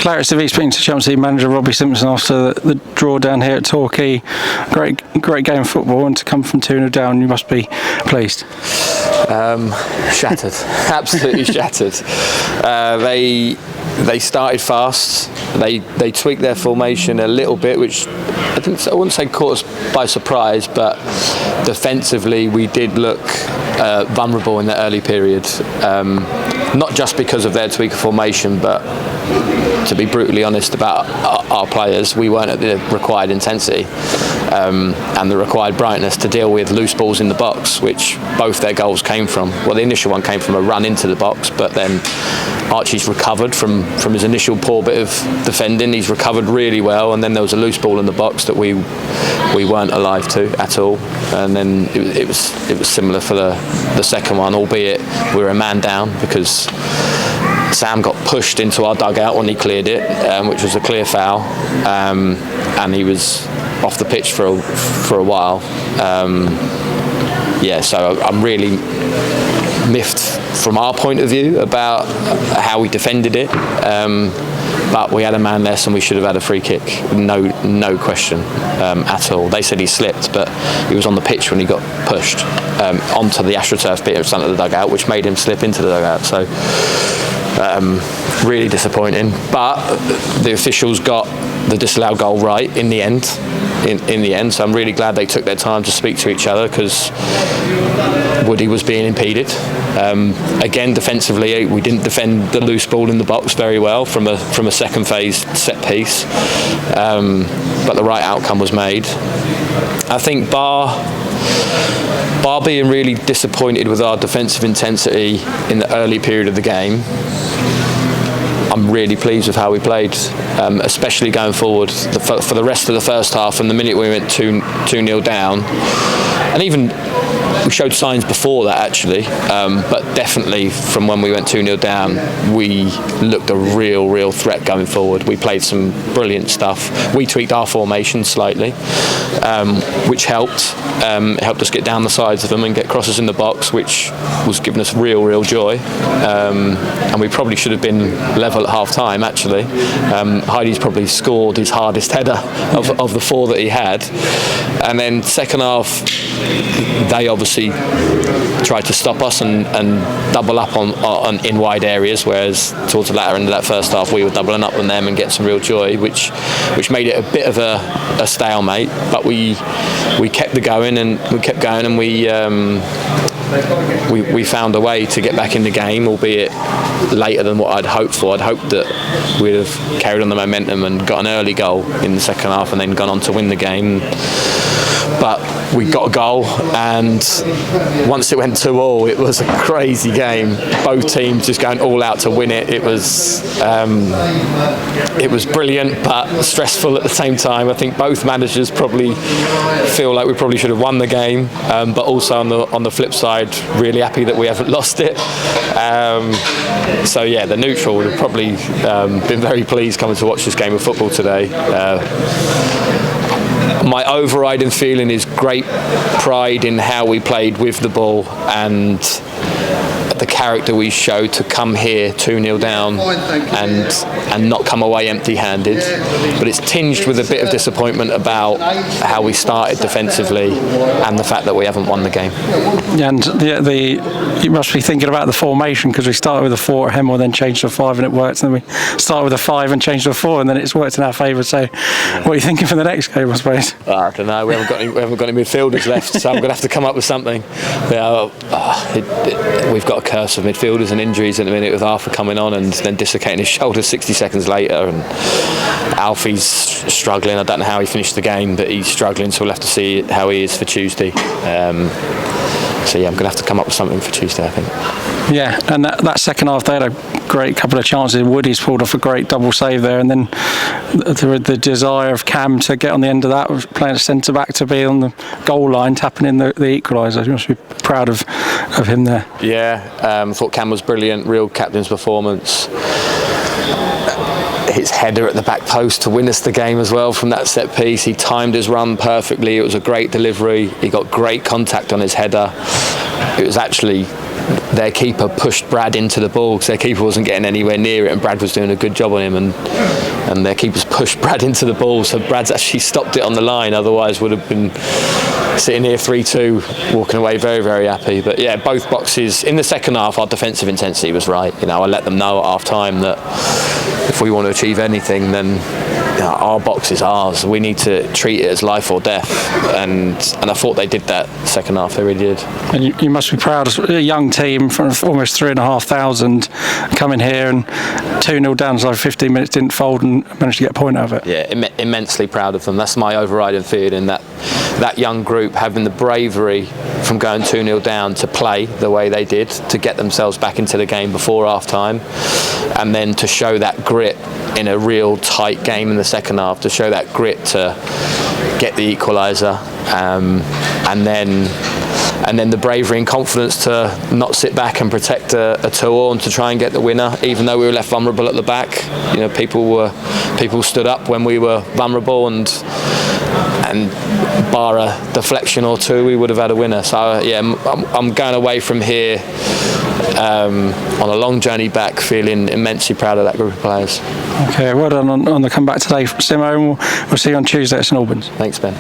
ClaretsTV speaking to Chelsea manager Robbie Simpson after the draw down here at Torquay. Great game of football, and to come from 2-0 down, you must be pleased. Shattered, absolutely shattered. They started fast. They tweaked their formation a little bit, which I wouldn't say caught us by surprise, but defensively we did look vulnerable in the early period. Not just because of their tweak of formation, but to be brutally honest about our players, we weren't at the required intensity and the required brightness to deal with loose balls in the box, which both their goals came from. Well, the initial one came from a run into the box, but then Archie's recovered from his initial poor bit of defending. He's recovered really well, and then there was a loose ball in the box that we weren't alive to at all. And then it was similar for the second one, albeit we were a man down because Sam got pushed into our dugout when he cleared it, which was a clear foul, and he was off the pitch for a while. So I'm really miffed from our point of view about how we defended it, but we had a man less and we should have had a free kick, no question at all. They said he slipped, but he was on the pitch when he got pushed onto the AstroTurf bit in front of the dugout, which made him slip into the dugout. So really disappointing, but the officials got the disallowed goal right in the end. In the end, so I'm really glad they took their time to speak to each other, because Woody was being impeded. Again, defensively, we didn't defend the loose ball in the box very well from a second phase set piece, but the right outcome was made. I think bar being really disappointed with our defensive intensity in the early period of the game, I'm really pleased with how we played, especially going forward for the rest of the first half. And the minute we went 2-0 down, and even we showed signs before that actually, but definitely from when we went 2-0 down, we looked a real threat going forward. We played some brilliant stuff. We tweaked our formation slightly, which helped. It helped us get down the sides of them and get crosses in the box, which was giving us real joy. And we probably should have been level at half time actually. Heidi's probably scored his hardest header of the four that he had. And then second half, they obviously tried to stop us and double up on in wide areas, whereas towards the latter end of that first half we were doubling up on them and getting some real joy, which made it a bit of a stalemate. But we kept going and we found a way to get back in the game, albeit later than what I'd hoped for. I'd hoped that we'd have carried on the momentum and got an early goal in the second half and then gone on to win the game. But we got a goal, and once it went 2-2, it was a crazy game. Both teams just going all out to win it. It was brilliant, but stressful at the same time. I think both managers probably feel like we probably should have won the game, but also on the flip side, really happy that we haven't lost it. So yeah, the neutral would have probably been very pleased coming to watch this game of football today. My overriding feeling is great pride in how we played with the ball and the character we showed to come here 2-0 down and not come away empty-handed. But it's tinged with a bit of disappointment about how we started defensively and the fact that we haven't won the game. And you must be thinking about the formation, because we started with a 4 at Hemel, then changed to a 5 and it worked, and then we started with a 5 and changed to a 4 and then it's worked in our favour. So what are you thinking for the next game, I suppose? I don't know, we haven't got any midfielders left, so I'm going to have to come up with something. We've got a curse of midfielders and injuries at the minute, with Arthur coming on and then dislocating his shoulder 60 seconds later, and Alfie's struggling. I don't know how he finished the game, but he's struggling, so we'll have to see how he is for Tuesday. So yeah, I'm going to have to come up with something for Tuesday, I think. Yeah, and that second half, they had a great couple of chances. Woody's pulled off a great double save there, and then the desire of Cam to get on the end of that, playing a centre back to be on the goal line, tapping in the equaliser. You must be proud of him there. Yeah, I thought Cam was brilliant, real captain's performance. His header at the back post to win us the game as well from that set piece. He timed his run perfectly. It was a great delivery. He got great contact on his header. It was actually their keeper pushed Brad into the ball because their keeper wasn't getting anywhere near it, and Brad was doing a good job on him, and their keepers pushed Brad into the ball, so Brad's actually stopped it on the line, otherwise would have been sitting here 3-2, walking away very, very happy. But yeah, both boxes in the second half, our defensive intensity was right. I let them know at half time that if we want to achieve anything, then our box is ours. We need to treat it as life or death, and I thought they did that second half. They really did. And you must be proud as a young team from almost 3,500 coming here and 2-0 down so 15 minutes, didn't fold and managed to get a point out of it. Yeah, immensely proud of them. That's my overriding feeling, that young group having the bravery from going 2-0 down to play the way they did, to get themselves back into the game before half time, and then to show that grit in a real tight game in the second half, to show that grit to get the equaliser, and then the bravery and confidence to not sit back and protect a 2-all and to try and get the winner, even though we were left vulnerable at the back. People stood up when we were vulnerable, and bar a deflection or two, we would have had a winner. So yeah, I'm going away from here on a long journey back, feeling immensely proud of that group of players. Okay, well done on the comeback today, Simo, and we'll see you on Tuesday at St Albans. Thanks, Ben.